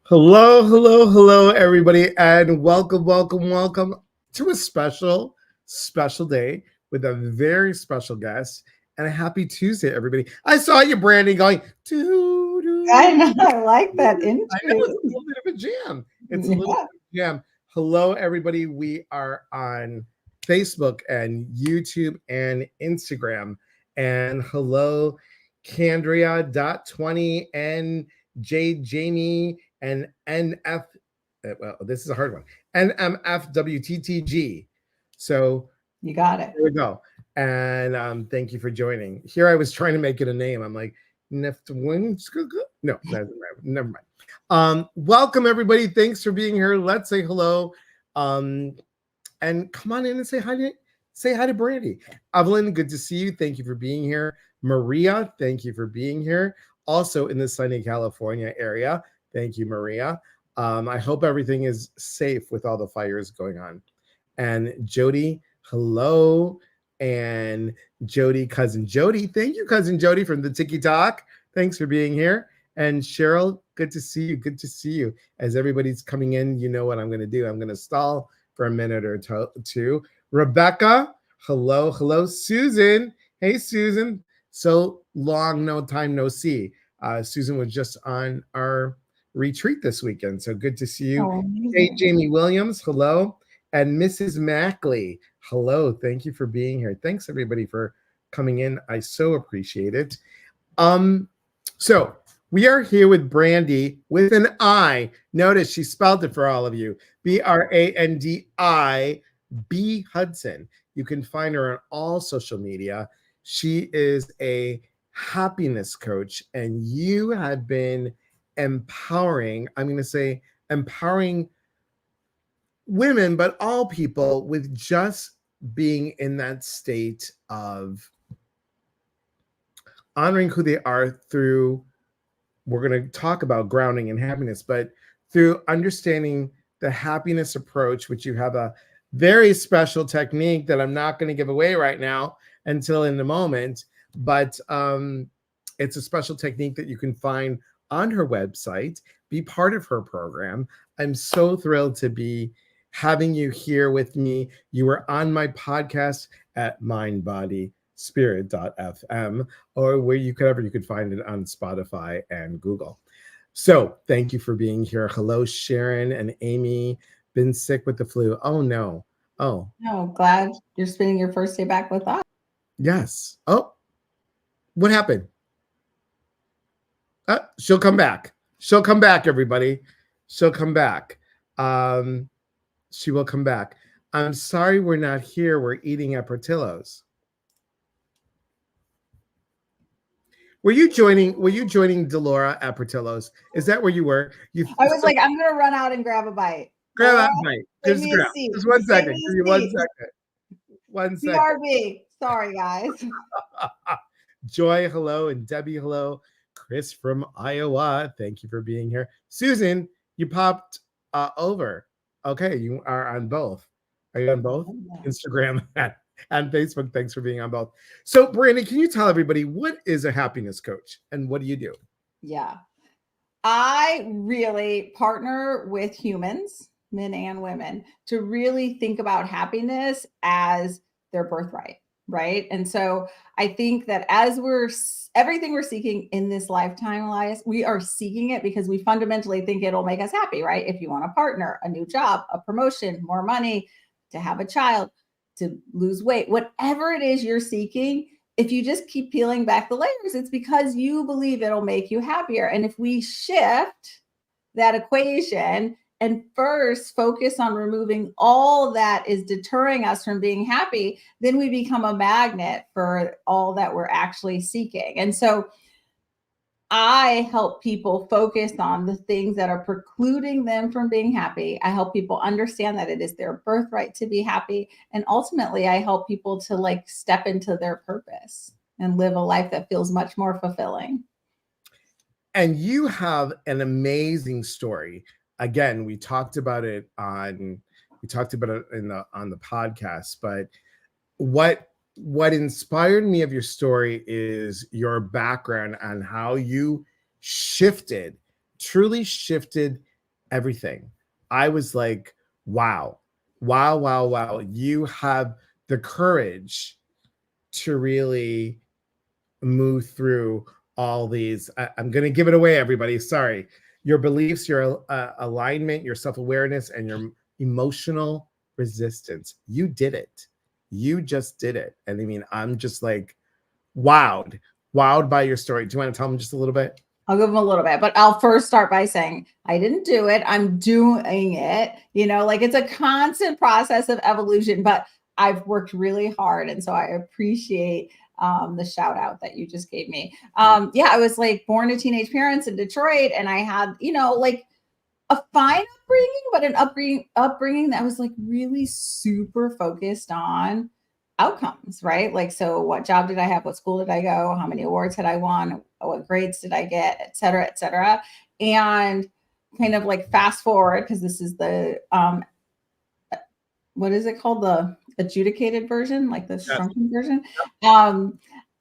Hello, hello, hello, everybody, and welcome to a special day with a very special guest and a happy Tuesday, everybody. I saw you, Brandy, going, doo, I doo, know. I like that I know intro. it's a little bit of a jam. It's a little Yeah. bit of a jam. Hello, everybody. We are on Facebook and YouTube and Instagram. And hello, Candria.20 and J Jamie and NF. Well, this is a hard one. NMFWTTG. So You got it. there we go. And thank you for joining. Here I was trying to make it a name. I'm like, Neftwin. No, never mind. Welcome everybody. Thanks for being here. Let's say hello. And come on in and say hi to Brandy. Evelyn, good to see you. Thank you for being here. Maria, thank you for being here. Also in the sunny California area. Thank you, Maria. I hope everything is safe with all the fires going on. And Jody, hello. And Jody, cousin Jody, thank you, cousin Jody from the Tiki Talk. Thanks for being here. And Cheryl, good to see you. Good to see you. As everybody's coming in, you know what I'm going to do. I'm going to stall for a minute or two. Rebecca, hello, hello. Susan, hey, Susan. So long, no time, no see. Susan was just on our retreat this weekend. So good to see you. Oh, Hey, amazing. Jamie Williams, hello. And Mrs. Mackley, hello. Thank you for being here. Thanks everybody for coming in. I so appreciate it. So we are here with Brandy with an I. Notice she spelled it for all of you. Brandi Hudson. You can find her on all social media. She is a happiness coach, and you have been empowering, I'm going to say empowering women, but all people with just being in that state of honoring who they are through, we're going to talk about grounding and happiness, but through understanding the happiness approach, which you have a very special technique that I'm not going to give away right now until in a moment, but it's a special technique that you can find on her website, be part of her program. I'm so thrilled to be having you here with me. You were on my podcast at mindbodyspirit.fm, or where you could find it on Spotify and Google. So thank you for being here. Hello, Sharon and Amy. Been sick with the flu. Oh no. Oh, No, glad you're spending your first day back with us. yes. Oh, what happened? She'll come back. She'll come back, everybody. She'll come back. She will come back. I'm sorry we're not here. We're eating at Portillo's. Were you joining Delora at Portillo's? Is that where you were? I was like, I'm gonna run out and grab a bite. Grab Laura, that bite. save Just me a grab. seat. Just one Save second. me Give a me 1 seat. second. 1 second. BRB. Sorry, guys. Joy, hello, and Debbie, hello. Chris from Iowa, thank you for being here. Susan, you popped over. Okay, you are on both. Are you on both? Instagram and Facebook. Thanks for being on both. So, Brandy, can you tell everybody what is a happiness coach and what do you do? Yeah. I really partner with humans, men and women, to really think about happiness as their birthright, right? And so I think that as everything we're seeking in this lifetime, Elias, we are seeking it because we fundamentally think it'll make us happy, right? If you want a partner, a new job, a promotion, more money, to have a child, to lose weight, whatever it is you're seeking, if you just keep peeling back the layers, it's because you believe it'll make you happier. And if we shift that equation and first focus on removing all that is deterring us from being happy, then we become a magnet for all that we're actually seeking. And so I help people focus on the things that are precluding them from being happy. I help people understand that it is their birthright to be happy. And ultimately, I help people to like step into their purpose and live a life that feels much more fulfilling. And you have an amazing story. Again, we talked about it on the podcast, but what inspired me of your story is your background on how you truly shifted everything. I was like, wow, wow, wow, wow. You have the courage to really move through all these. I'm going to give it away, everybody. Sorry. Your beliefs, your alignment, your self awareness, and your emotional resistance. You did it. You just did it. And I mean, I'm just like wowed by your story. Do you want to tell them just a little bit? I'll give them a little bit, but I'll first start by saying I didn't do it. I'm doing it. Like it's a constant process of evolution, but I've worked really hard. And so I appreciate the shout out that you just gave me. Yeah, I was like born to teenage parents in Detroit, and I had, like a fine upbringing, but an upbringing that was like really super focused on outcomes, right? Like, so what job did I have? What school did I go? How many awards had I won? What grades did I get? Et cetera, et cetera. And kind of like fast forward, because this is the, what is it called? The adjudicated version, like the shrunken version.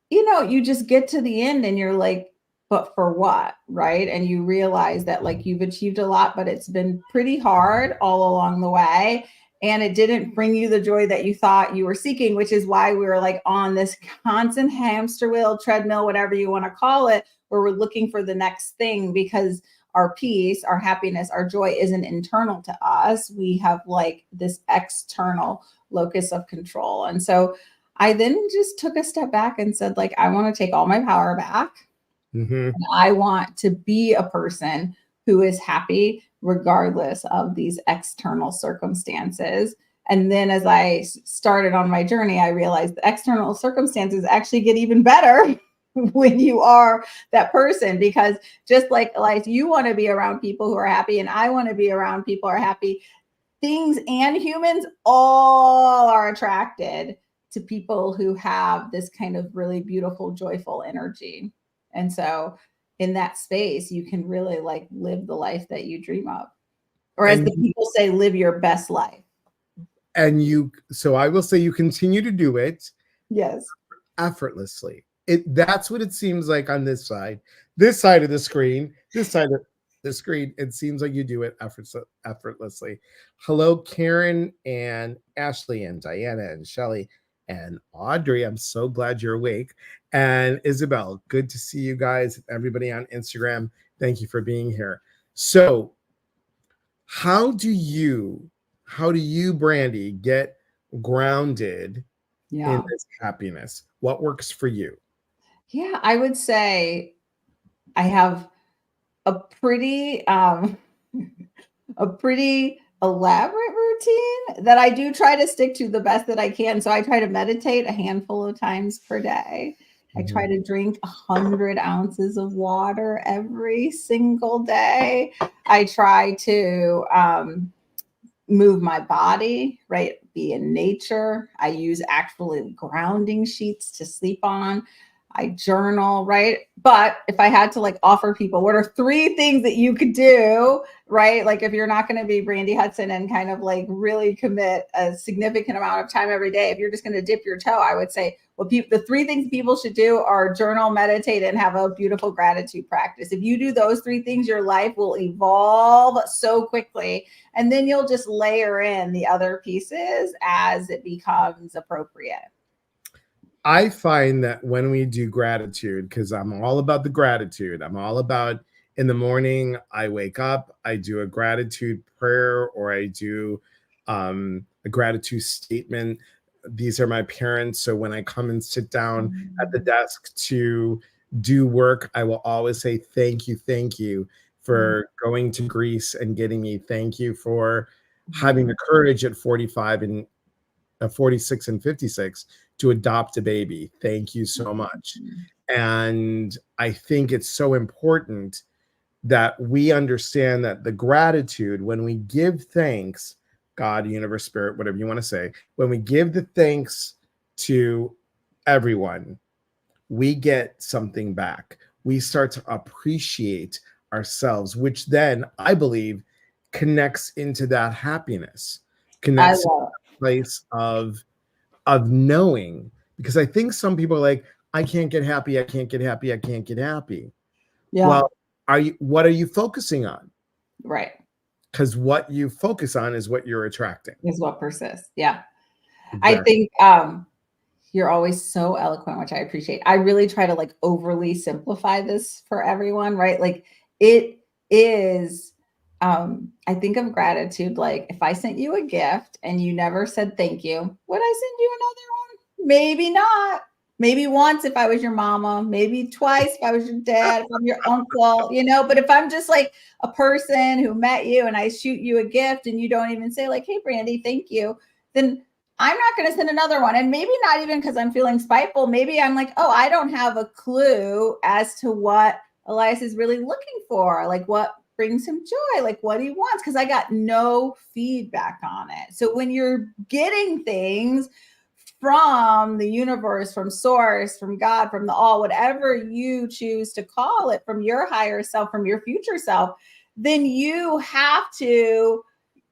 You just get to the end and you're like, but for what? Right. And you realize that like you've achieved a lot, but it's been pretty hard all along the way. And it didn't bring you the joy that you thought you were seeking, which is why we were like on this constant hamster wheel, treadmill, whatever you want to call it, where we're looking for the next thing, because our peace, our happiness, our joy isn't internal to us. We have like this external locus of control. And so I then just took a step back and said, like, I want to take all my power back. And I want to be a person who is happy regardless of these external circumstances. And then as I started on my journey, I realized the external circumstances actually get even better when you are that person, because just like you want to be around people who are happy, and I want to be around people who are happy. Things and humans all are attracted to people who have this kind of really beautiful, joyful energy. And so in that space, you can really like live the life that you dream of. Or as the people say, live your best life. And so I will say you continue to do it. Yes. Effortlessly. That's what it seems like on this side of the screen, it seems like you do it effortlessly. Hello, Karen and Ashley and Diana and Shelly and Audrey. I'm so glad you're awake. And Isabel, good to see you guys. Everybody on Instagram, thank you for being here. So how do you, Brandy, get grounded in this happiness? What works for you? Yeah, I would say I have a pretty elaborate routine that I do try to stick to the best that I can. So I try to meditate a handful of times per day. I try to drink 100 ounces of water every single day. I try to move my body, right? Be in nature. I use actually grounding sheets to sleep on. I journal, right? But if I had to like offer people, what are 3 things that you could do, right? Like if you're not going to be Brandy Hudson and kind of like really commit a significant amount of time every day, if you're just going to dip your toe, I would say, well, the 3 things people should do are journal, meditate, and have a beautiful gratitude practice. If you do those 3 things, your life will evolve so quickly. And then you'll just layer in the other pieces as it becomes appropriate. I find that when we do gratitude, because I'm all about the gratitude, I'm all about in the morning, I wake up, I do a gratitude prayer, or I do a gratitude statement. These are my parents. So when I come and sit down at the desk to do work, I will always say, thank you for going to Greece and getting me. Thank you for having the courage at 45 and 46 and 56 to adopt a baby. Thank you so much. And I think it's so important that we understand that the gratitude, when we give thanks, God, universe, spirit, whatever you want to say, when we give the thanks to everyone, we get something back. We start to appreciate ourselves, which then I believe connects into that happiness, connects to that place of knowing, because I think some people are like, I can't get happy. I can't get happy. Yeah. Well, what are you focusing on? Right. because what you focus on is what you're attracting. Is what persists. Yeah. I Exactly. think you're always so eloquent, which I appreciate. I really try to like overly simplify this for everyone, right? Like it is I think of gratitude like if I sent you a gift and you never said thank you, would I send you another one? Maybe not. Maybe once if I was your mama, maybe twice if I was your dad, if I'm your uncle, but if I'm just like a person who met you and I shoot you a gift and you don't even say like, "Hey Brandy, thank you," then I'm not going to send another one. And maybe not even because I'm feeling spiteful. Maybe I'm like, oh, I don't have a clue as to what Elias is really looking for, like what brings him joy, like what he wants, because I got no feedback on it. So when you're getting things from the universe, from source, from God, from the all, whatever you choose to call it, from your higher self, from your future self, then you have to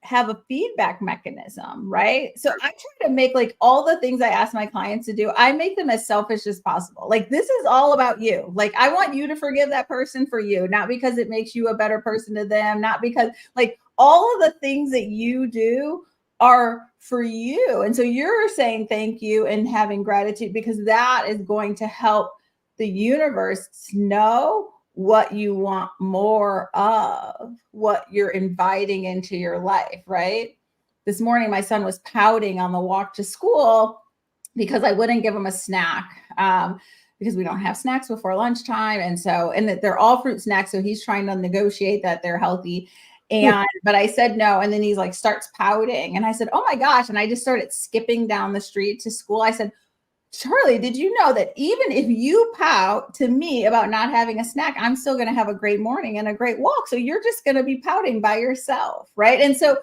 have a feedback mechanism, right? So I try to make like all the things I ask my clients to do, I make them as selfish as possible. Like this is all about you. Like I want you to forgive that person for you, not because it makes you a better person to them, not because like all of the things that you do are for you. And so you're saying thank you and having gratitude because that is going to help the universe know what you want more of, what you're inviting into your life, right? This morning, my son was pouting on the walk to school because I wouldn't give him a snack because we don't have snacks before lunchtime. And that they're all fruit snacks. So he's trying to negotiate that they're healthy. But I said no. And then he's like starts pouting. And I said, oh my gosh. And I just started skipping down the street to school. I said, Charlie, did you know that even if you pout to me about not having a snack, I'm still going to have a great morning and a great walk. So you're just going to be pouting by yourself. Right. And so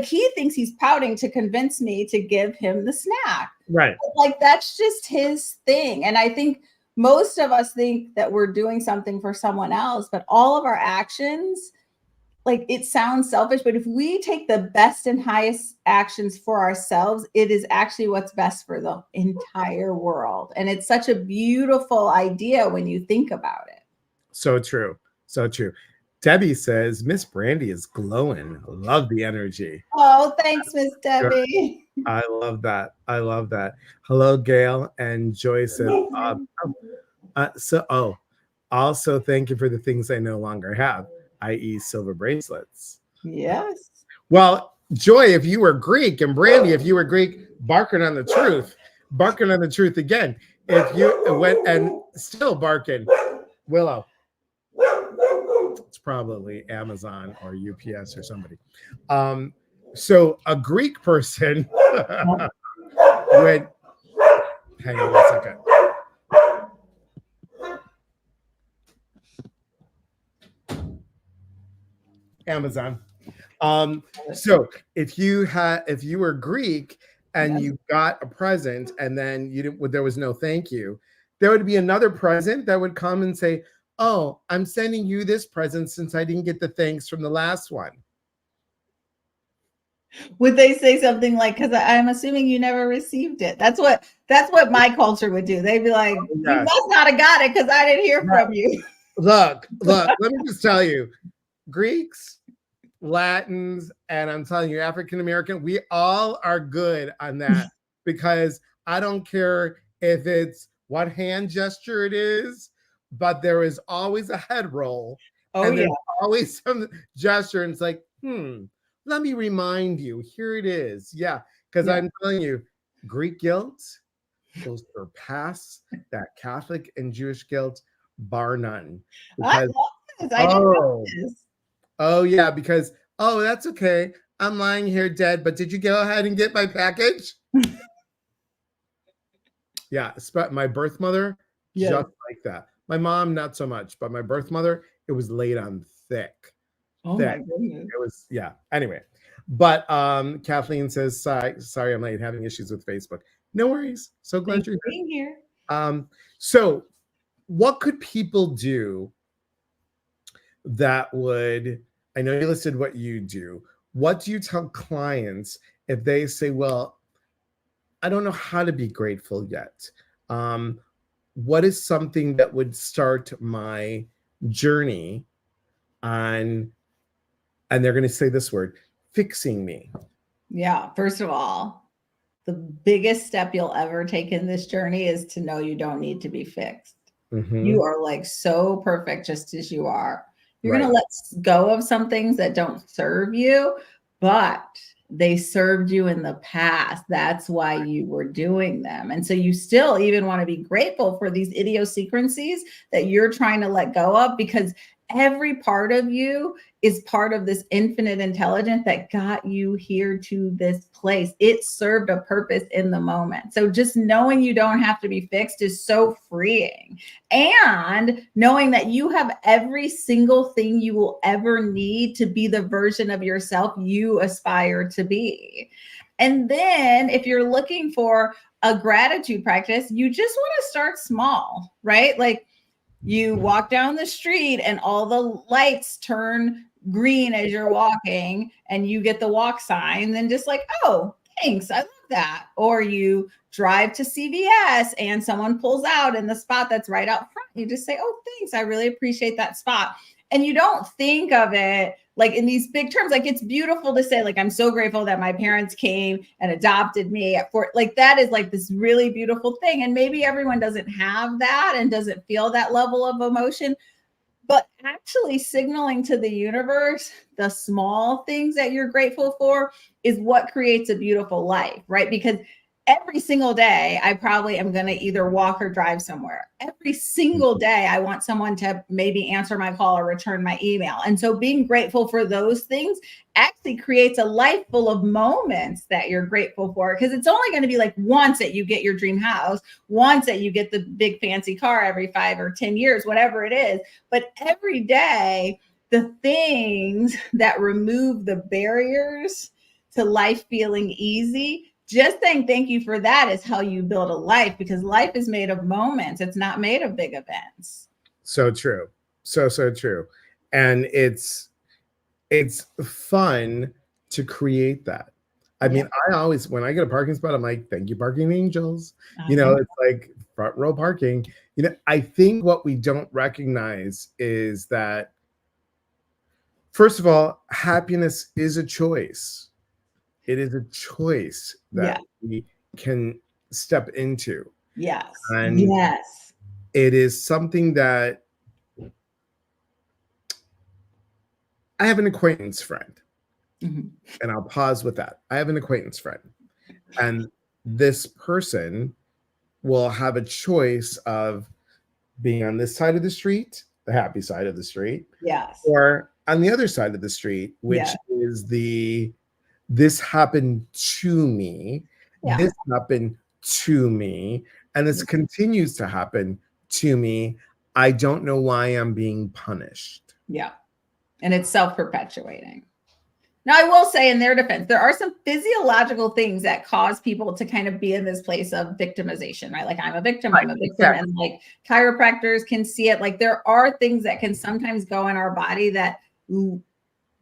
he thinks he's pouting to convince me to give him the snack. Right. But like, that's just his thing. And I think most of us think that we're doing something for someone else, but all of our actions, like it sounds selfish, but if we take the best and highest actions for ourselves, it is actually what's best for the entire world. And it's such a beautiful idea when you think about it. So true. So true. Debbie says, Miss Brandy is glowing. Love the energy. Oh, thanks, Miss Debbie. I love that. I love that. Hello, Gail. And Joy says, also thank you for the things I no longer have, i.e. silver bracelets. Yes. Well, Joy, if you were Greek, and Brandy, if you were Greek, barking on the truth again. If you went and still barking, Willow. It's probably Amazon or UPS or somebody. So a Greek person would hang on 1 second. Amazon. So if you were Greek and you got a present and then there was no thank you, there would be another present that would come and say, oh, I'm sending you this present since I didn't get the thanks from the last one. Would they say something like, because I'm assuming you never received it? That's what my culture would do. They'd be like, you must not have got it because I didn't hear from you. Look, let me just tell you, Greeks, Latins, and I'm telling you, African American, we all are good on that because I don't care if it's what hand gesture it is, but there is always a head roll. And there's always some gesture, and it's like, let me remind you, here it is. Yeah, because I'm telling you, Greek guilt will surpass that Catholic and Jewish guilt, bar none. Because, I love this. I didn't know this. Oh, yeah, because, that's okay. I'm lying here dead, but did you go ahead and get my package? Yeah, my birth mother, just like that. My mom, not so much, but my birth mother, it was laid on thick. Oh my goodness. It was, anyway. But Kathleen says, sorry, I'm late, having issues with Facebook. No worries. So glad you're here. So what could people do that would, I know you listed what you do. What do you tell clients if they say, well, I don't know how to be grateful yet? What is something that would start my journey on and they're going to say this word, fixing me. Yeah. First of all, the biggest step you'll ever take in this journey is to know you don't need to be fixed. You are like so perfect just as you are. You're going to let go of some things that don't serve you, but they served you in the past. That's why you were doing them. And so you still even want to be grateful for these idiosyncrasies that you're trying to let go of, because every part of you is part of this infinite intelligence that got you here to this place. It served a purpose in the moment. So just knowing you don't have to be fixed is so freeing. And knowing that you have every single thing you will ever need to be the version of yourself you aspire to be. And then if you're looking for a gratitude practice, you just want to start small, right? Like, you walk down the street and all the lights turn green as you're walking and you get the walk sign, then just like, oh, thanks, I love that. Or you drive to CVS and someone pulls out in the spot that's right out front. You just say, oh, thanks, I really appreciate that spot. And you don't think of it like in these big terms. Like, it's beautiful to say, like, I'm so grateful that my parents came and adopted me at 4. Like, that is like this really beautiful thing. And maybe everyone doesn't have that and doesn't feel that level of emotion, but actually signaling to the universe the small things that you're grateful for is what creates a beautiful life, right? Because every single day, I probably am going to either walk or drive somewhere. Every single day, I want someone to maybe answer my call or return my email. And so being grateful for those things actually creates a life full of moments that you're grateful for, because it's only going to be like once that you get your dream house, once that you get the big fancy car every 5 or 10 years, whatever it is. But every day, the things that remove the barriers to life feeling easy, just saying thank you for that is how you build a life, because life is made of moments. It's not made of big events. So true. So true. And it's fun to create that. I mean, I always, when I get a parking spot, I'm like, thank you, parking angels. You know, it's like front row parking. You know, I think what we don't recognize is that, first of all, happiness is a choice. It is a choice that we can step into. Yes. And yes. It is something that I have an acquaintance friend, and I'll pause with that. I have an acquaintance friend, and this person will have a choice of being on this side of the street, the happy side of the street, yes, or on the other side of the street, which is this happened to me, this happened to me, and this continues to happen to me. I don't know why I'm being punished. Yeah. And it's self-perpetuating. Now, I will say, in their defense, there are some physiological things that cause people to kind of be in this place of victimization, right? Like, I'm a victim, I'm a victim. Exactly. And like chiropractors can see it. Like, there are things that can sometimes go in our body that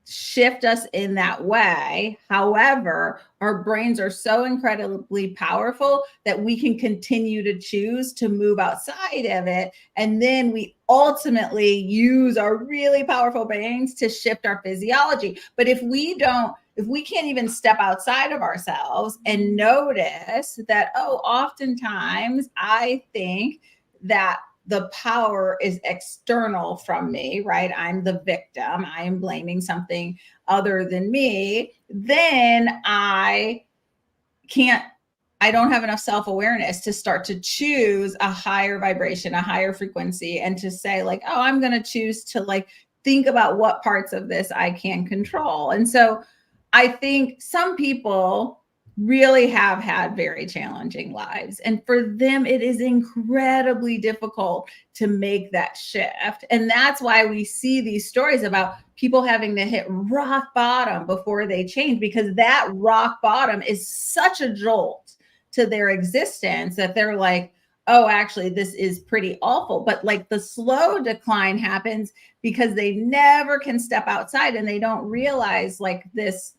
shift us in that way. However, our brains are so incredibly powerful that we can continue to choose to move outside of it. And then we ultimately use our really powerful brains to shift our physiology. But if we can't even step outside of ourselves and notice that, oh, oftentimes I think that the power is external from me, right? I'm the victim. I am blaming something other than me. Then I don't have enough self-awareness to start to choose a higher vibration, a higher frequency, and to say like, oh, I'm going to choose to like think about what parts of this I can control. And so I think some people really have had very challenging lives. And for them, it is incredibly difficult to make that shift. And that's why we see these stories about people having to hit rock bottom before they change, because that rock bottom is such a jolt to their existence that they're like, oh, actually, this is pretty awful. But like the slow decline happens because they never can step outside and they don't realize like this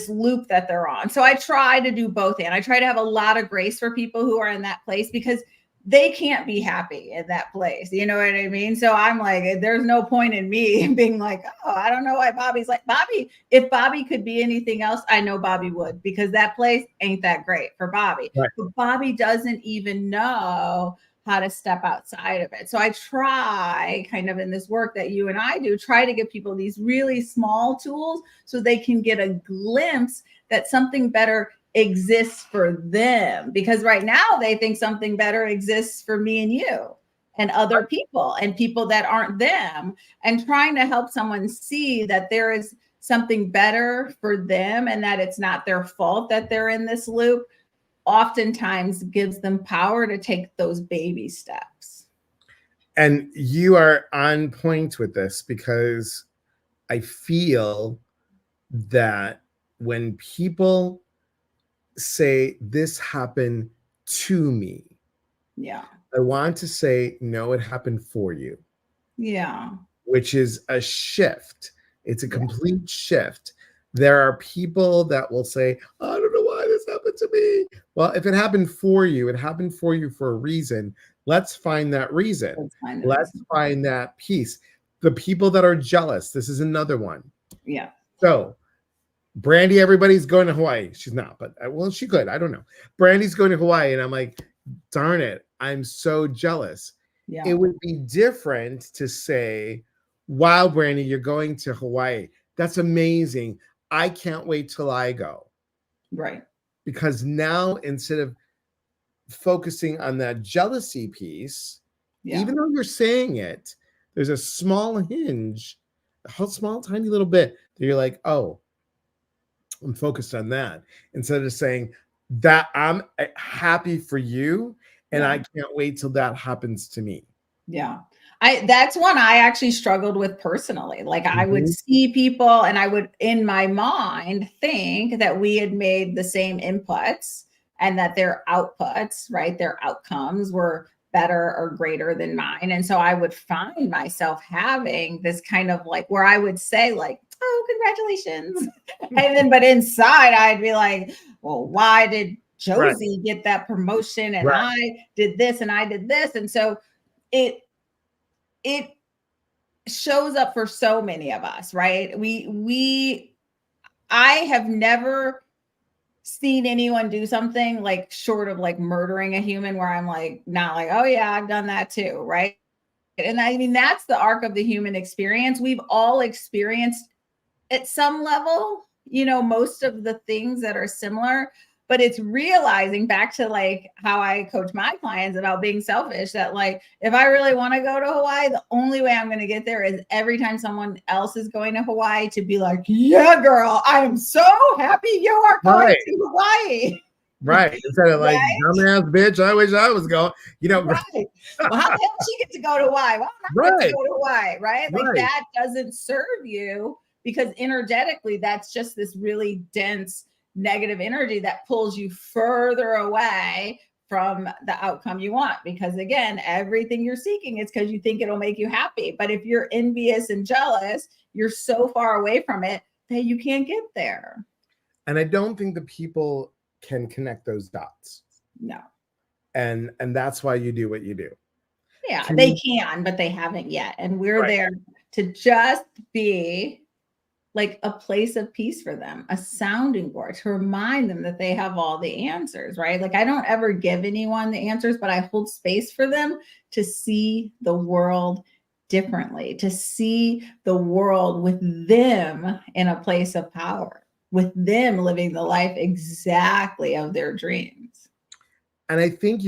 loop that they're on. So I try to do both. And I try to have a lot of grace for people who are in that place, because they can't be happy in that place. You know what I mean? So I'm like, there's no point in me being like, oh, I don't know why Bobby's like Bobby. If Bobby could be anything else, I know Bobby would, because that place ain't that great for Bobby. Right. But Bobby doesn't even know how to step outside of it. So I try, kind of in this work that you and I do, try to give people these really small tools so they can get a glimpse that something better exists for them, because right now they think something better exists for me and you and other people and people that aren't them, and trying to help someone see that there is something better for them and that it's not their fault that they're in this loop oftentimes gives them power to take those baby steps. And you are on point with this, because I feel that when people say this happened to me, Yeah. I want to say, no, it happened for you. Yeah. Which is a shift. It's a complete shift. There are people that will say, I don't know why this happened to me. Well, if it happened for you, it happened for you for a reason. Let's find that reason. Let's find that piece. The people that are jealous, this is another one. Yeah. So Brandy, everybody's going to Hawaii. She's not, but well, she could. I don't know. Brandy's going to Hawaii, and I'm like, darn it, I'm so jealous. Yeah. It would be different to say, wow, Brandy, you're going to Hawaii. That's amazing. I can't wait till I go. Right. Because now, instead of focusing on that jealousy piece, even though you're saying it, there's a small hinge, a small, tiny little bit that you're like, oh, I'm focused on that, instead of saying that I'm happy for you and I can't wait till that happens to me. Yeah. That's one I actually struggled with personally. Like I would see people and I would, in my mind, think that we had made the same inputs and that their outputs, right, their outcomes were better or greater than mine. And so I would find myself having this kind of like, where I would say like, oh, congratulations. And then, but inside I'd be like, well, why did Josie get that promotion? And I did this and I did this. And so it shows up for so many of us, right? I have never seen anyone do something like short of like murdering a human where I'm like, not like, oh yeah, I've done that too, right? And I mean, that's the arc of the human experience. We've all experienced at some level, you know, most of the things that are similar, but it's realizing, back to like how I coach my clients about being selfish, that like, if I really want to go to Hawaii, the only way I'm going to get there is every time someone else is going to Hawaii to be like, yeah, girl, I am so happy you are going to Hawaii. Right. Instead of like, dumbass bitch, I wish I was going, you know. Right. Well, how the hell did she get to go to Hawaii? Well, I'm not going to go to Hawaii, right? Like that doesn't serve you, because energetically, that's just this really dense negative energy that pulls you further away from the outcome you want. Because again, everything you're seeking is because you think it'll make you happy. But if you're envious and jealous, you're so far away from it that you can't get there. And I don't think the people can connect those dots. No. And that's why you do what you do. Yeah, they can, but they haven't yet. And we're there to just be like a place of peace for them, a sounding board to remind them that they have all the answers, right? Like I don't ever give anyone the answers, but I hold space for them to see the world differently, to see the world with them in a place of power, with them living the life exactly of their dreams. And I think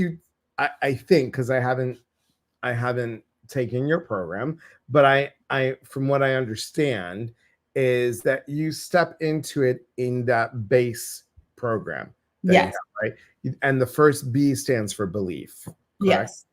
I think, because I haven't taken your program, but I from what I understand is that you step into it in that base program. Yes. Right. And the first B stands for belief. Correct? Yes.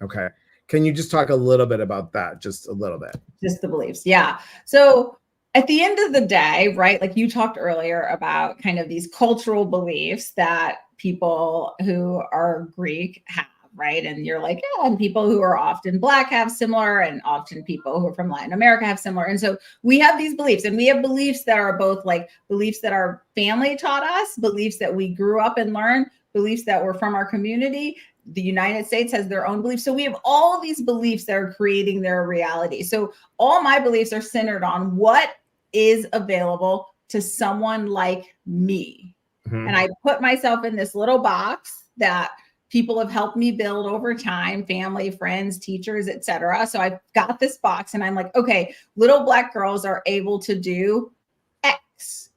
Okay. Can you just talk a little bit about that? Just a little bit. Just the beliefs. Yeah. So at the end of the day, right, like you talked earlier about kind of these cultural beliefs that people who are Greek have, right? And you're like, yeah, and people who are often Black have similar, and often people who are from Latin America have similar. And so we have these beliefs, and we have beliefs that are both like beliefs that our family taught us, beliefs that we grew up and learned, beliefs that were from our community, the United States has their own beliefs. So we have all these beliefs that are creating their reality. So all my beliefs are centered on what is available to someone like me. Mhm. And I put myself in this little box that people have helped me build over time, family, friends, teachers, etc. So I've got this box and I'm like, okay, little Black girls are able to do X.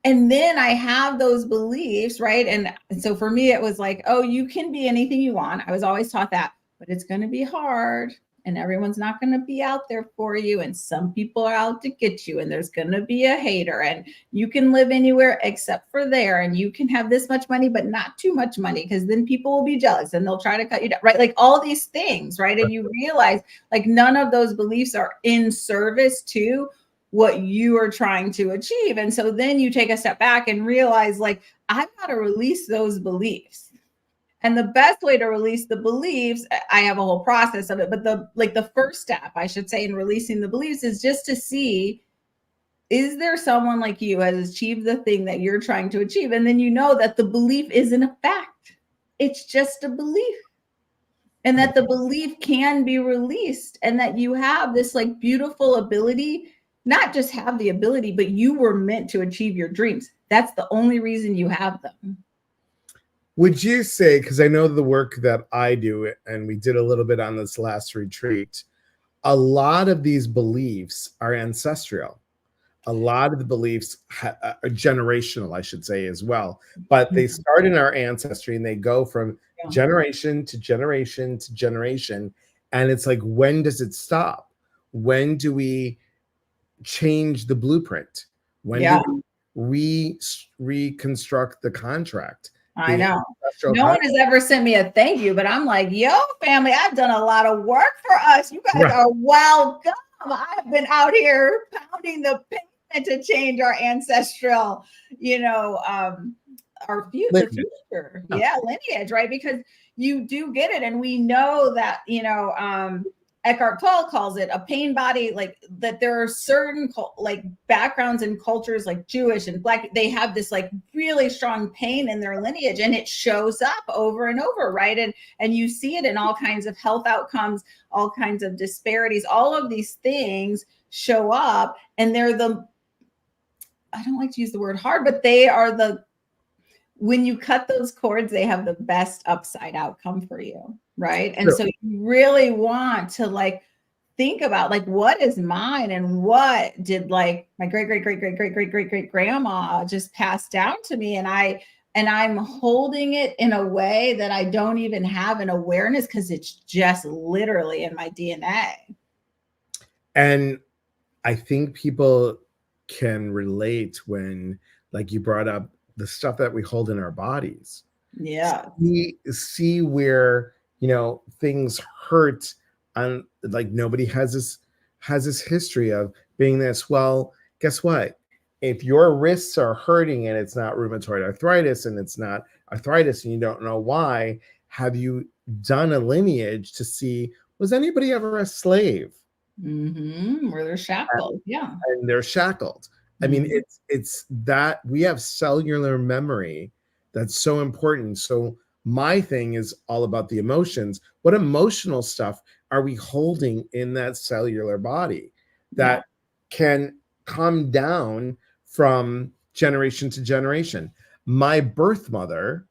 And then I have those beliefs, right? And so for me, it was like, oh, you can be anything you want. I was always taught that, but it's going to be hard. And everyone's not going to be out there for you. And some people are out to get you. And there's going to be a hater. And you can live anywhere except for there. And you can have this much money, but not too much money, because then people will be jealous and they'll try to cut you down, right? Like all these things, right? And you realize like none of those beliefs are in service to what you are trying to achieve. And so then you take a step back and realize like, I've got to release those beliefs. And the best way to release the beliefs, I have a whole process of it, but the first step, I should say, in releasing the beliefs is just to see, is there someone like you has achieved the thing that you're trying to achieve? And then you know that the belief isn't a fact. It's just a belief. And that the belief can be released, and that you have this like beautiful ability, not just have the ability, but you were meant to achieve your dreams. That's the only reason you have them. Would you say, because I know the work that I do, and we did a little bit on this last retreat, a lot of these beliefs are ancestral. A lot of the beliefs are generational, I should say, as well. But they start in our ancestry and they go from generation to generation to generation. And it's like, when does it stop? When do we change the blueprint? When do we reconstruct the contract? I know. No one has ever sent me a thank you, but I'm like, yo, family, I've done a lot of work for us. You guys are welcome. I've been out here pounding the pavement to change our ancestral, our future. Yeah, lineage, right? Because you do get it. And we know that, Eckhart Tolle calls it a pain body, like that there are certain like backgrounds and cultures like Jewish and Black, they have this like really strong pain in their lineage, and it shows up over and over, right? And you see it in all kinds of health outcomes, all kinds of disparities, all of these things show up, and they're I don't like to use the word hard, but they are when you cut those cords, they have the best upside outcome for you. Right. And so you really want to like think about like, what is mine, and what did like my great grandma just pass down to me? And I'm holding it in a way that I don't even have an awareness, because it's just literally in my DNA. And I think people can relate when, like you brought up, the stuff that we hold in our bodies. Yeah. See where, things hurt, and like nobody has this history of being this. Well, guess what? If your wrists are hurting and it's not rheumatoid arthritis, and it's not arthritis, and you don't know why, have you done a lineage to see, was anybody ever a slave? Where they're shackled. Yeah. And they're shackled. I mean, it's that we have cellular memory that's so important. So my thing is all about the emotions. What emotional stuff are we holding in that cellular body that can come down from generation to generation? My birth mother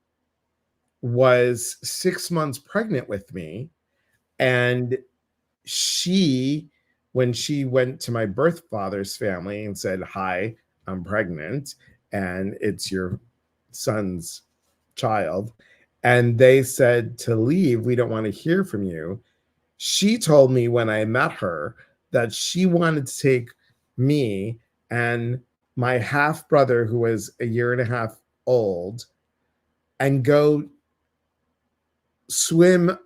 was 6 months pregnant with me, and when she went to my birth father's family and said, "Hi, I'm pregnant, and it's your son's child," and they said to leave, "We don't want to hear from you," she told me when I met her that she wanted to take me and my half brother, who was a year and a half old, and go swim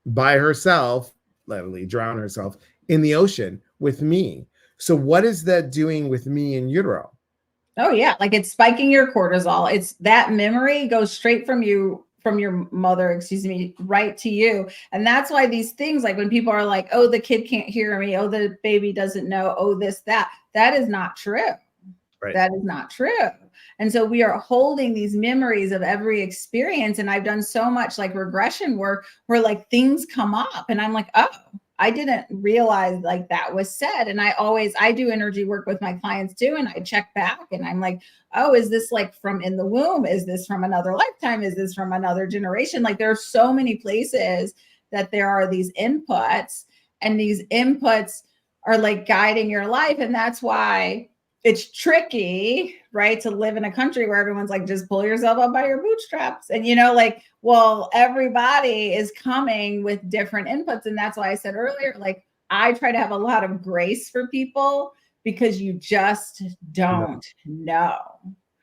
by herself, literally drown herself in the ocean with me. So what is that doing with me in utero? Oh yeah, like it's spiking your cortisol. It's that memory goes straight from your mother, right to you. And that's why these things, like when people are like, oh, the kid can't hear me, oh, the baby doesn't know, oh, that is not true. Right. That is not true. And so we are holding these memories of every experience. And I've done so much like regression work where like things come up and I'm like, oh, I didn't realize like that was said. And I do energy work with my clients too. And I check back and I'm like, oh, is this like from in the womb? Is this from another lifetime? Is this from another generation? Like there are so many places that there are these inputs, and these inputs are like guiding your life. And that's why it's tricky, right? To live in a country where everyone's like, just pull yourself up by your bootstraps. And, like, well, everybody is coming with different inputs. And that's why I said earlier, like, I try to have a lot of grace for people because you just don't know.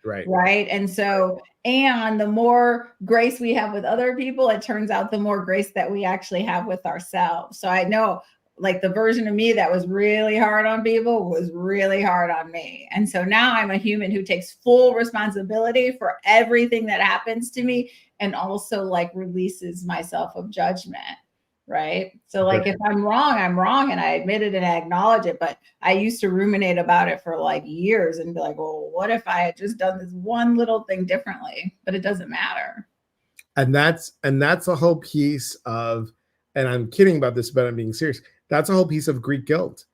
Right. And so, and the more grace we have with other people, it turns out the more grace that we actually have with ourselves. So I know like the version of me that was really hard on people was really hard on me. And so now I'm a human who takes full responsibility for everything that happens to me and also like releases myself of judgment. Right. So like if I'm wrong and I admit it and I acknowledge it, but I used to ruminate about it for like years and be like, well, what if I had just done this one little thing differently? But it doesn't matter. And that's a whole piece of, and I'm kidding about this, but I'm being serious. That's a whole piece of Greek guilt.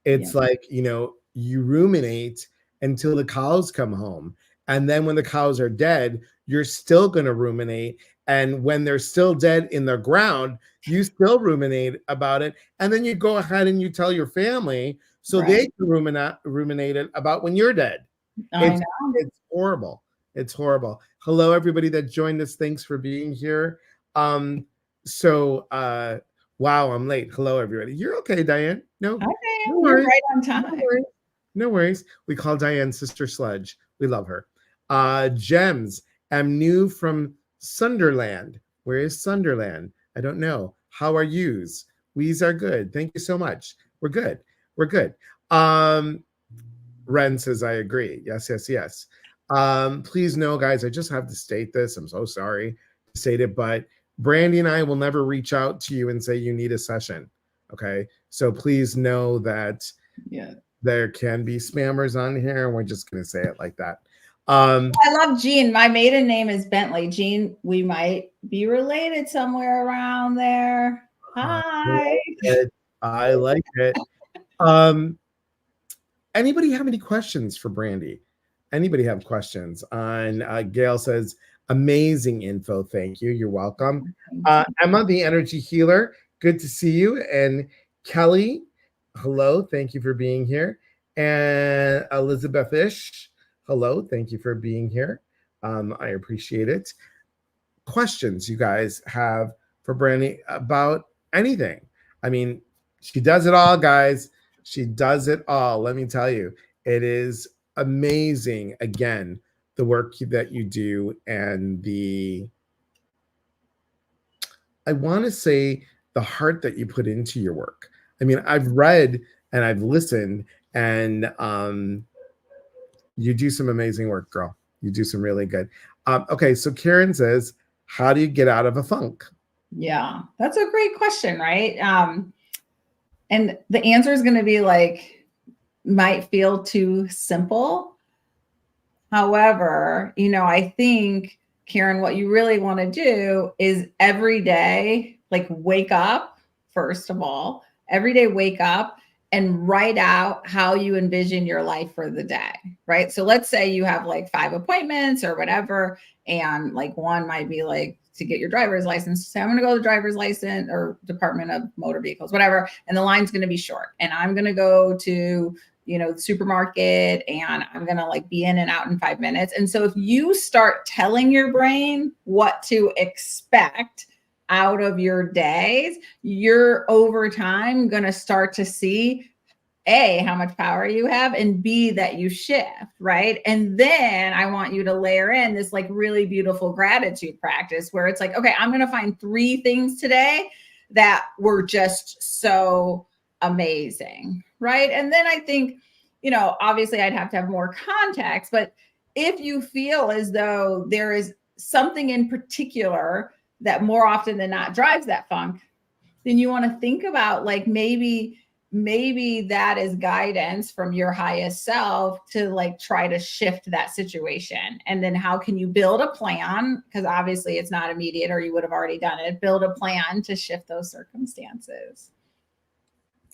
It's like, you ruminate until the cows come home. And then when the cows are dead, you're still going to ruminate. And when they're still dead in the ground, you still ruminate about it. And then you go ahead and you tell your family so they can ruminate it about when you're dead. It's horrible. It's horrible. Hello, everybody that joined us. Thanks for being here. Wow, I'm late. Hello, everybody. You're okay, Diane? No, okay, you're right on time. No worries. We call Diane Sister Sludge. We love her. Gems. I'm new from Sunderland. Where is Sunderland? I don't know. How are yous? We's are good. Thank you so much. We're good. We're good. Ren says, I agree. Yes, yes, yes. Please know, guys, I just have to state this. I'm so sorry to state it, but Brandy and I will never reach out to you and say you need a session. Okay. So please know that there can be spammers on here. And we're just going to say it like that. I love Jean. My maiden name is Bentley. Jean, we might be related somewhere around there. Hi. I like it. Anybody have any questions for Brandy? Anybody have questions on Gail says, amazing info. Thank you. You're welcome. Emma, the energy healer. Good to see you. And Kelly, hello. Thank you for being here. And Elizabeth Ish, hello. Thank you for being here. I appreciate it. Questions you guys have for Brandy about anything? I mean, she does it all, guys. She does it all. Let me tell you, it is amazing. Again, the work that you do and I want to say the heart that you put into your work. I mean, I've read and I've listened, and you do some amazing work, girl. You do some really good. Okay, so Karen says, how do you get out of a funk? Yeah, that's a great question, right? And the answer is going to be like, might feel too simple. However, I think, Karen, what you really want to do is every day, like wake up, first of all, every day wake up and write out how you envision your life for the day, right? So let's say you have like 5 appointments or whatever, and like one might be like to get your driver's license. So I'm going to go to the driver's license or Department of Motor Vehicles, whatever, and the line's going to be short. And I'm going to go to the supermarket and I'm going to like be in and out in 5 minutes. And so if you start telling your brain what to expect out of your days, you're over time going to start to see A, how much power you have, and B, that you shift, right? And then I want you to layer in this like really beautiful gratitude practice where it's like, okay, I'm going to find 3 things today that were just so amazing, right? And then I think, obviously I'd have to have more context, but if you feel as though there is something in particular that more often than not drives that funk, then you want to think about like maybe maybe that is guidance from your highest self to like try to shift that situation. And then how can you build a plan? Because obviously it's not immediate, or you would have already done it. Build a plan to shift those circumstances.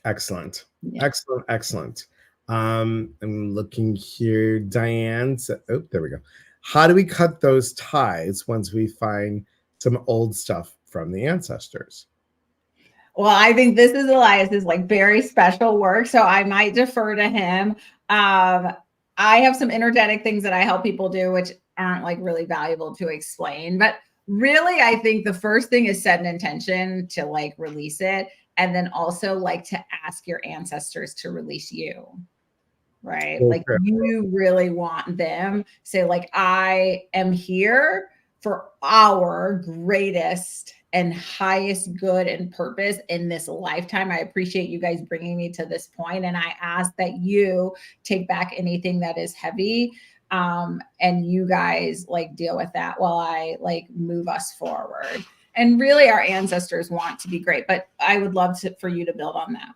Excellent. Yeah. Excellent. Excellent. I'm looking here. Diane said, oh, there we go. How do we cut those ties once we find some old stuff from the ancestors? Well, I think this is Elias's like very special work, so I might defer to him. I have some energetic things that I help people do, which aren't like really valuable to explain. But really, I think the first thing is set an intention to like release it, and then also like to ask your ancestors to release you. Right? Like you really want them say, like, I am here for our greatest and highest good and purpose in this lifetime. I appreciate you guys bringing me to this point, and I ask that you take back anything that is heavy, and you guys like deal with that while I like move us forward. And really, our ancestors want to be great, but I would love for you to build on that.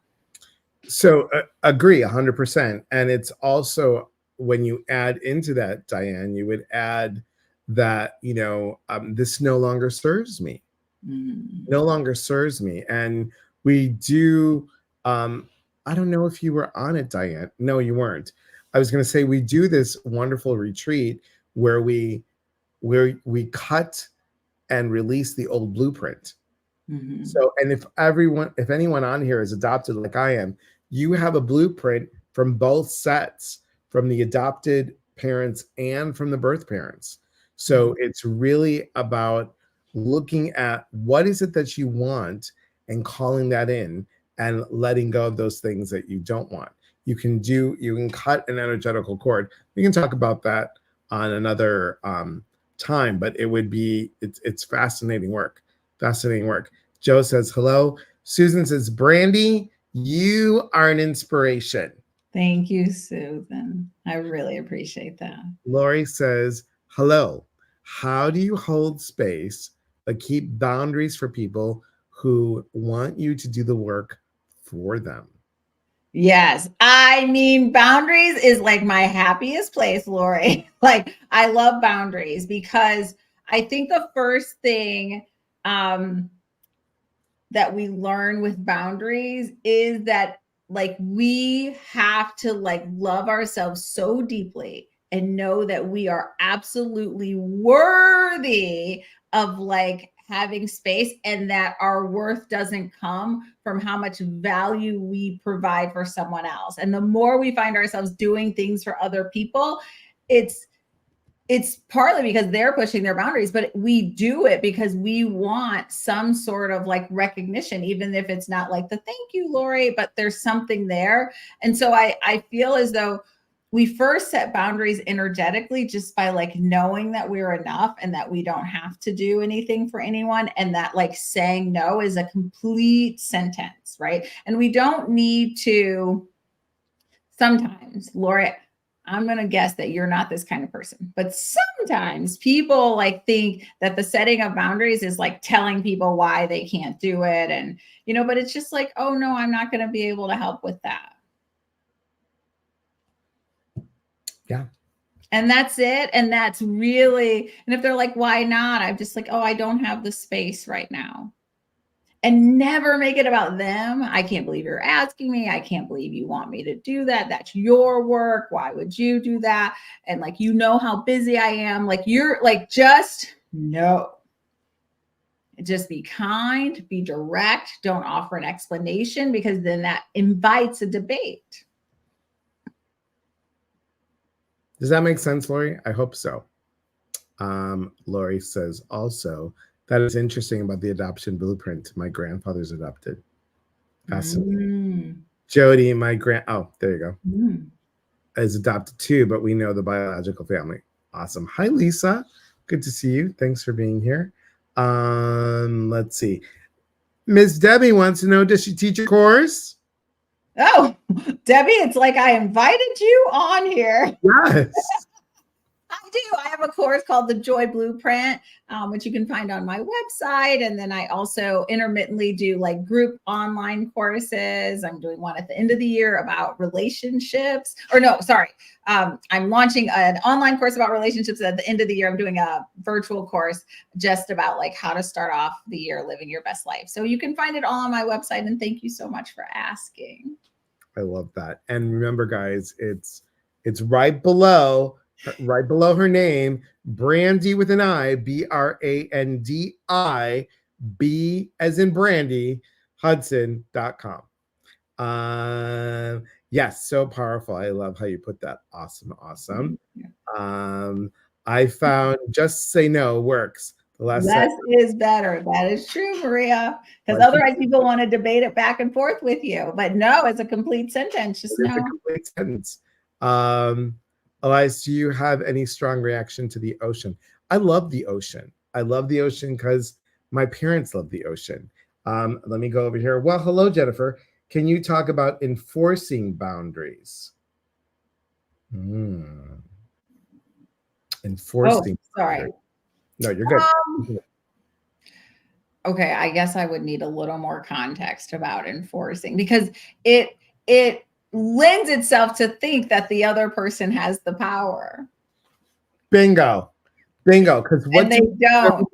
So agree 100%. And it's also, when you add into that, Diane, you would add that, this no longer serves me. No longer serves me. And we do, I don't know if you were on it, Diane. No, you weren't. I was going to say, we do this wonderful retreat where we cut and release the old blueprint. So, and if anyone on here is adopted like I am, you have a blueprint from both sets, from the adopted parents and from the birth parents. So it's really about looking at what is it that you want and calling that in and letting go of those things that you don't want. You can cut an energetical cord. We can talk about that on another time, but it's fascinating work. Fascinating work. Joe says, hello. Susan says, Brandy, you are an inspiration. Thank you, Susan. I really appreciate that. Lori says, hello. How do you hold space but keep boundaries for people who want you to do the work for them? Yes. I mean, boundaries is like my happiest place, Lori. Like, I love boundaries because I think the first thing that we learn with boundaries is that like we have to like love ourselves so deeply and know that we are absolutely worthy of like having space, and that our worth doesn't come from how much value we provide for someone else. And the more we find ourselves doing things for other people, it's partly because they're pushing their boundaries, but we do it because we want some sort of like recognition, even if it's not like the thank you, Lori, but there's something there. And so I feel as though we first set boundaries energetically just by like knowing that we're enough and that we don't have to do anything for anyone. And that like saying no is a complete sentence, right? And we don't need to, sometimes, Lori, I'm going to guess that you're not this kind of person, but sometimes people like think that the setting of boundaries is like telling people why they can't do it. And, but it's just like, oh no, I'm not going to be able to help with that. Yeah. And that's it. And that's really, and if they're like, why not? I'm just like, oh, I don't have the space right now. And never make it about them. I can't believe you're asking me. I can't believe you want me to do that. That's your work. Why would you do that? And like, how busy I am. Like, you're like, just no. Just be kind, be direct. Don't offer an explanation, because then that invites a debate. Does that make sense, Lori? I hope so. Lori says also, that is interesting about the adoption blueprint. My grandfather's adopted. Fascinating. Jody, oh, there you go. Is adopted too, but we know the biological family. Awesome. Hi, Lisa. Good to see you. Thanks for being here. Let's see. Miss Debbie wants to know, does she teach a course? Oh, Debbie, it's like I invited you on here. Yes. I do. I have a course called the Joy Blueprint, which you can find on my website. And then I also intermittently do like group online courses. I'm doing one at the end of the year about relationships. Or no, sorry. I'm launching an online course about relationships at the end of the year. I'm doing a virtual course just about like how to start off the year living your best life. So you can find it all on my website. And thank you so much for asking. I love that. And remember, guys, it's right below her name, Brandi with an I, BRANDI, B as in Brandy, Hudson.com. Yes, so powerful. I love how you put that. Awesome. I found Just Say No works. Less is better. That is true, Maria. Because otherwise people want to debate it back and forth with you. But no, it's a complete sentence. Just no. It's a complete sentence. Elias, do you have any strong reaction to the ocean? I love the ocean. I love the ocean because my parents love the ocean. Let me go over here. Well, hello, Jennifer. Can you talk about enforcing boundaries? Enforcing. Oh, sorry. Boundaries. No, you're good. Okay, I guess I would need a little more context about enforcing because it lends itself to think that the other person has the power. Bingo. Because what they don't.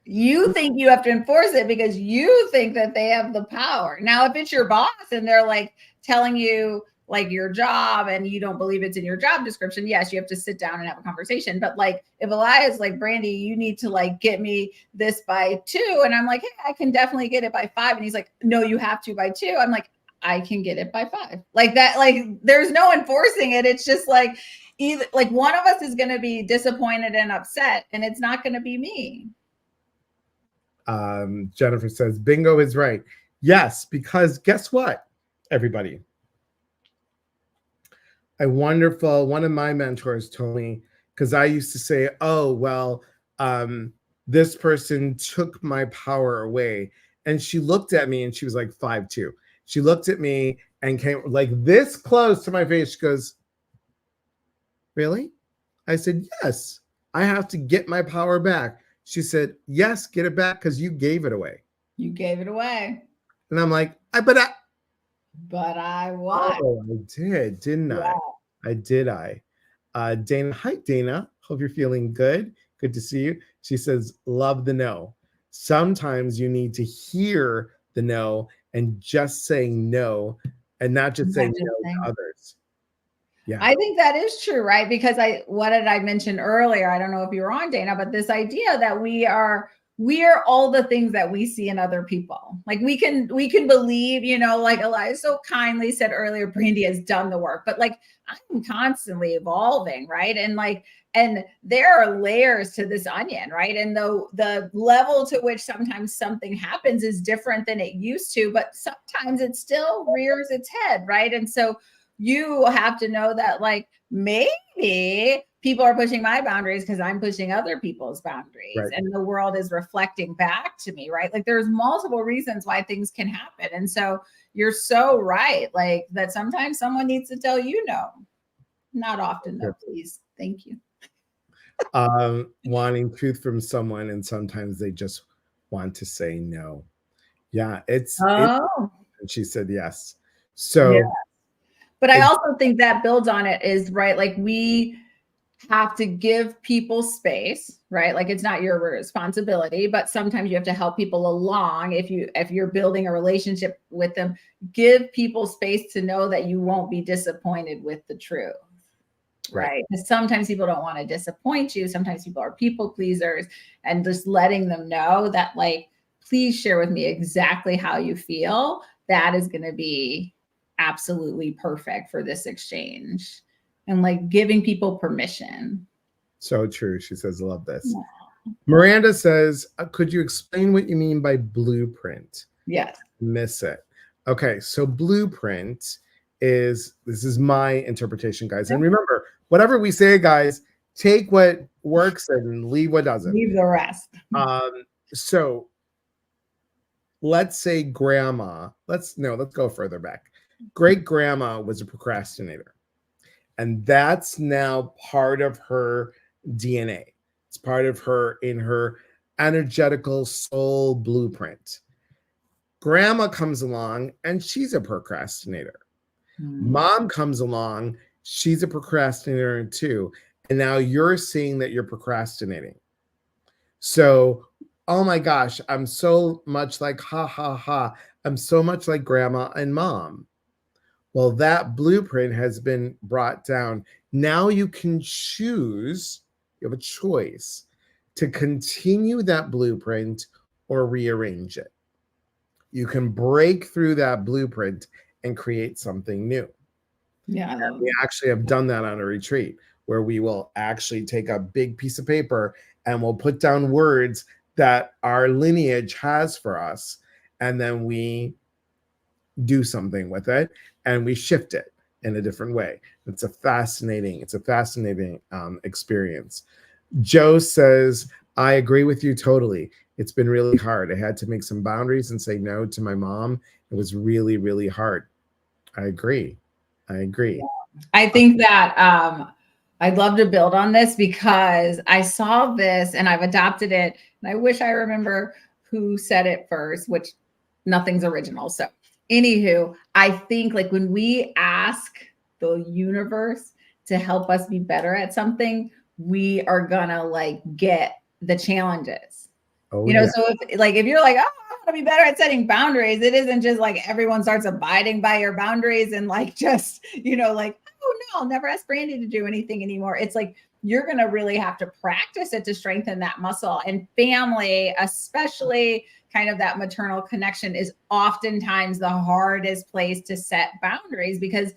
You think you have to enforce it because you think that they have the power. Now, if it's your boss and they're like telling you like your job and you don't believe it's in your job description, yes, you have to sit down and have a conversation. But like if Elias like, Brandi, you need to like get me this by 2. And I'm like, hey, I can definitely get it by 5. And he's like, no, you have to by 2. I'm like, I can get it by 5. Like that, like there's no enforcing it. It's just like either like one of us is going to be disappointed and upset and it's not going to be me. Jennifer says, bingo is right. Yes, because guess what, everybody? One of my mentors told me, because I used to say, oh, well, this person took my power away. And she looked at me and she was like 5'2". She looked at me and came like this close to my face. She goes, really? I said, yes, I have to get my power back. She said, yes, get it back because you gave it away. You gave it away. And I'm like, But I what? Oh, I did, didn't I? I did. Dana, hi, Dana. Hope you're feeling good. Good to see you. She says, love the no. Sometimes you need to hear the no and just saying no and not just saying no to others. Yeah. I think that is true, right? Because what did I mention earlier? I don't know if you were on, Dana, but this idea that we are all the things that we see in other people. Like we can believe, you know, like Elias so kindly said earlier, Brandi has done the work, but like I'm constantly evolving, right? And there are layers to this onion, right? And the level to which sometimes something happens is different than it used to, but sometimes it still rears its head, right? And so you have to know that like maybe people are pushing my boundaries because I'm pushing other people's boundaries, right? And the world is reflecting back to me, right? Like there's multiple reasons why things can happen. And so you're so right, like that sometimes someone needs to tell you no. Not often though, please. Thank you. Wanting truth from someone and sometimes they just want to say no. Yeah, and she said yes. So yeah. But I also think that builds on it is right. Like we have to give people space, right? Like it's not your responsibility, but sometimes you have to help people along. If you're building a relationship with them, give people space to know that you won't be disappointed with the truth. Right. Because sometimes people don't want to disappoint you. Sometimes people are people pleasers, and just letting them know that like, please share with me exactly how you feel. That is going to be absolutely perfect for this exchange, and like giving people permission. So true. She says, I love this. Yeah. Miranda says, could you explain what you mean by blueprint? Yes. Miss it. Okay. So blueprint this is my interpretation, guys. And remember, whatever we say, guys, take what works and leave what doesn't. Leave the rest. So let's say grandma, let's go further back. Great grandma was a procrastinator. And that's now part of her DNA. It's part of her in her energetical soul blueprint. Grandma comes along and she's a procrastinator. Mom comes along, she's a procrastinator too. And now you're seeing that you're procrastinating. So, oh my gosh, I'm so much like ha ha ha. I'm so much like grandma and mom. Well, that blueprint has been brought down. Now you can choose, you have a choice to continue that blueprint or rearrange it. You can break through that blueprint and create something new. Yeah. We actually have done that on a retreat where we will actually take a big piece of paper and we'll put down words that our lineage has for us. And then we do something with it and we shift it in a different way. It's a fascinating experience. Joe says, I agree with you totally. It's been really hard. I had to make some boundaries and say no to my mom. It was really, really hard. I agree. Yeah. I think that I'd love to build on this because I saw this and I've adopted it. And I wish I remember who said it first, which nothing's original. So anywho, I think like when we ask the universe to help us be better at something, we are gonna like get the challenges. So if you're like, oh, I want to be better at setting boundaries, it isn't just like everyone starts abiding by your boundaries and like just, like, oh no, I'll never ask Brandy to do anything anymore. It's like you're going to really have to practice it to strengthen that muscle. And family, especially kind of that maternal connection, is oftentimes the hardest place to set boundaries, because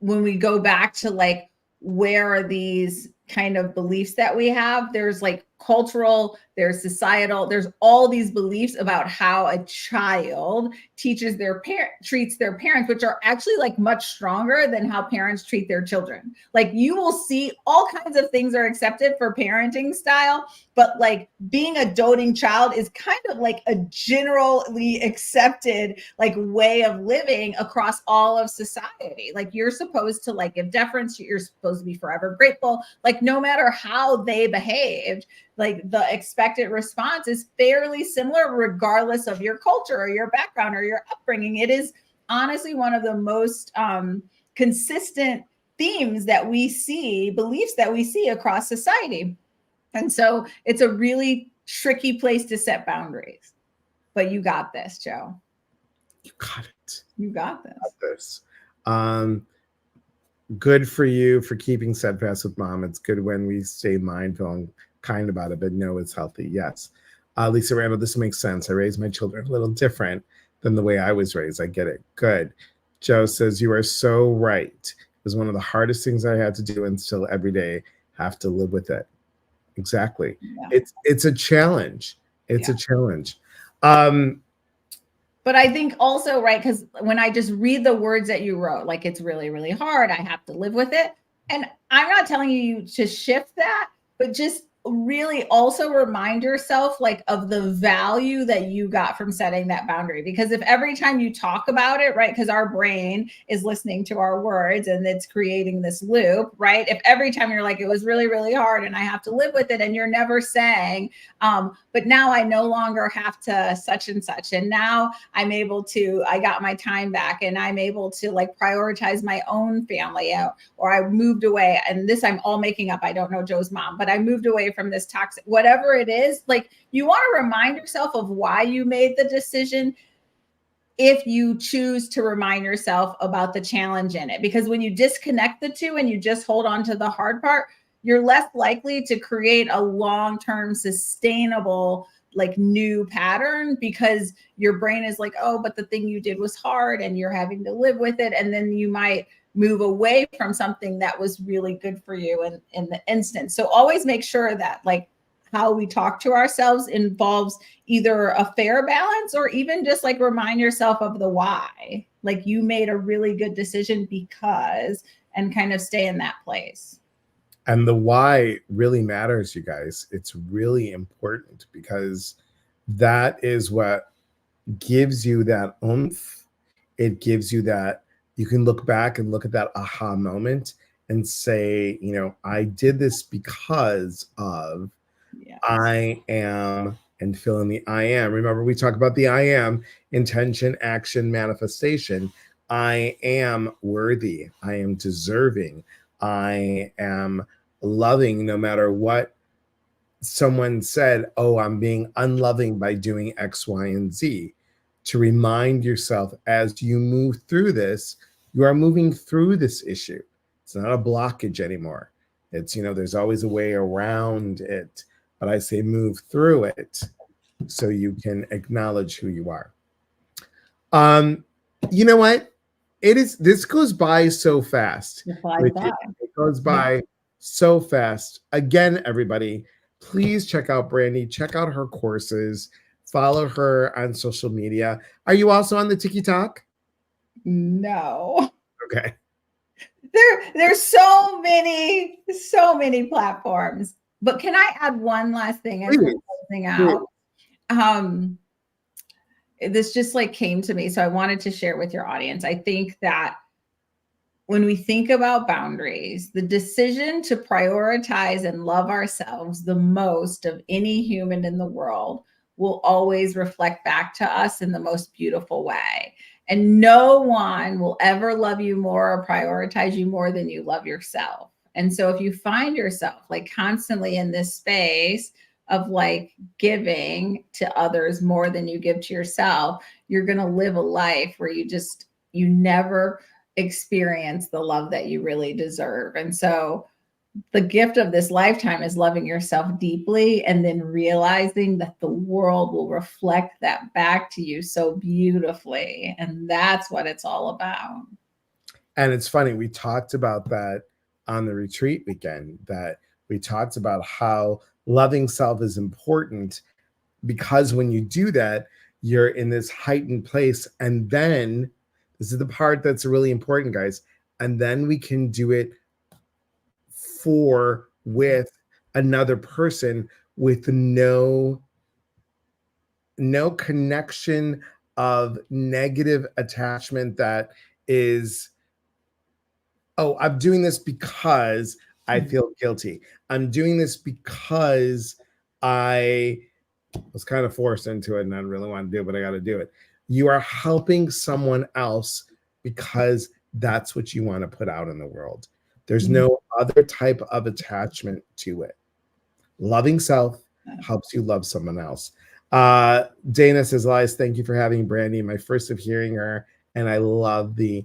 when we go back to like, where are these kind of beliefs that we have? There's like cultural, there's societal, there's all these beliefs about how a child treats their parents, which are actually like much stronger than how parents treat their children. Like you will see all kinds of things are accepted for parenting style, but like being a doting child is kind of like a generally accepted like way of living across all of society. Like you're supposed to like give deference, you're supposed to be forever grateful. Like no matter how they behaved, like the expected response is fairly similar regardless of your culture or your background or your upbringing. It is honestly one of the most consistent themes that we see, beliefs that we see across society. And so it's a really tricky place to set boundaries. But you got this, Joe. You got it. You got this. Good for you for keeping steadfast with mom. It's good when we stay mindful and kind about it, but no, it's healthy. Yes. Lisa Randall, this makes sense. I raised my children a little different than the way I was raised. I get it. Good. Joe says, you are so right. It was one of the hardest things I had to do and still every day have to live with it. Exactly. Yeah. It's a challenge. It's a challenge. But I think also, right, because when I just read the words that you wrote, like it's really, really hard. I have to live with it. And I'm not telling you to shift that, but just really also remind yourself like of the value that you got from setting that boundary. Because if every time you talk about it, right, because our brain is listening to our words and it's creating this loop, right? If every time you're like, it was really, really hard and I have to live with it, and you're never saying, but now I no longer have to such and such. And now I'm able to, I got my time back and I'm able to like prioritize my own family out, or I moved away. And this I'm all making up. I don't know Joe's mom, but I moved away from this toxic, whatever it is. Like you want to remind yourself of why you made the decision, if you choose to remind yourself about the challenge in it. Because when you disconnect the two and you just hold on to the hard part, you're less likely to create a long-term sustainable like new pattern, because your brain is like, oh, but the thing you did was hard and you're having to live with it. And then you might move away from something that was really good for you in the instance. So always make sure that like how we talk to ourselves involves either a fair balance or even just like remind yourself of the why. Like you made a really good decision because, and kind of stay in that place. And the why really matters, you guys. It's really important because that is what gives you that oomph. It gives you that, you can look back and look at that aha moment and say, you know, I did this because of, Yes. I am, and fill in the I am. Remember, we talk about the I am: intention, action, manifestation. I am worthy. I am deserving. I am loving no matter what someone said. Oh, I'm being unloving by doing X, Y, and Z. To remind yourself as you move through this, you are moving through this issue. It's not a blockage anymore. It's, you know, there's always a way around it, but I say move through it so you can acknowledge who you are. You know what? This goes by so fast. It goes by so fast. Again, everybody, please check out Brandy, check out her courses, follow her on social media. Are you also on the TikTok? No. Okay. There's so many platforms. But can I add one last thing as we're closing out? This just like came to me, so I wanted to share with your audience. I think that when we think about boundaries, the decision to prioritize and love ourselves the most of any human in the world will always reflect back to us in the most beautiful way. And no one will ever love you more or prioritize you more than you love yourself. And so if you find yourself like constantly in this space of like giving to others more than you give to yourself, you're going to live a life where you never experience the love that you really deserve. And so the gift of this lifetime is loving yourself deeply and then realizing that the world will reflect that back to you so beautifully. And that's what it's all about. And it's funny, we talked about that on the retreat weekend, that we talked about how loving self is important, because when you do that, you're in this heightened place. And then this is the part that's really important, guys. And then we can do it with another person with no connection of negative attachment that is, oh, I'm doing this because I feel guilty. I'm doing this because I was kind of forced into it and I really want to do it, but I got to do it. You are helping someone else because that's what you want to put out in the world. There's no other type of attachment to it. Loving self helps you love someone else. Dana says, Elias, thank you for having Brandy. My first of hearing her, and I love the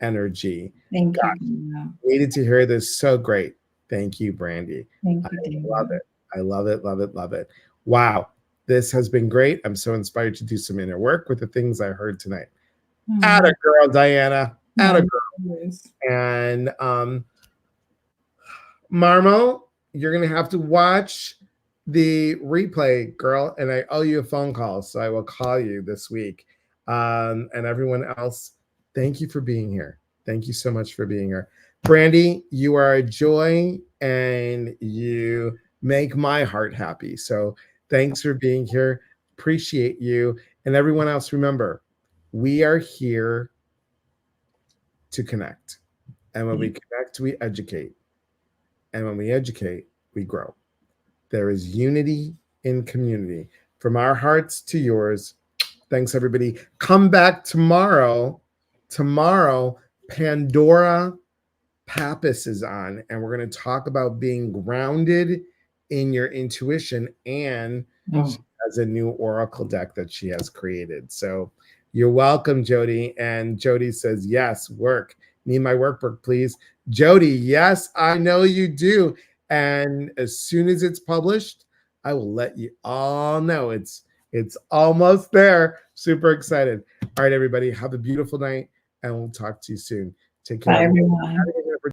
energy. Thank you. Needed to hear this. So great. Thank you, Brandy. Thank you, Dana. I love it. I love it, love it, love it. Wow. This has been great. I'm so inspired to do some inner work with the things I heard tonight. Atta girl, Diana. Atta girl. And Marmo, you're going to have to watch the replay, girl. And I owe you a phone call, so I will call you this week. And everyone else, thank you for being here. Thank you so much for being here. Brandy, you are a joy and you make my heart happy. So thanks for being here. Appreciate you. And everyone else, remember, we are here to connect. And when we connect, we educate. And when we educate, we grow. There is unity in community. From our hearts to yours. Thanks, everybody. Come back tomorrow. Tomorrow, Pandora Pappas is on, and we're going to talk about being grounded in your intuition, and she has a new oracle deck that she has created. So you're welcome, Jody. And Jody says, yes, work. Need my workbook, please. Jody, yes, I know you do. And as soon as it's published, I will let you all know. It's almost there. Super excited. All right, everybody, have a beautiful night, and we'll talk to you soon. Take care. Bye, everyone.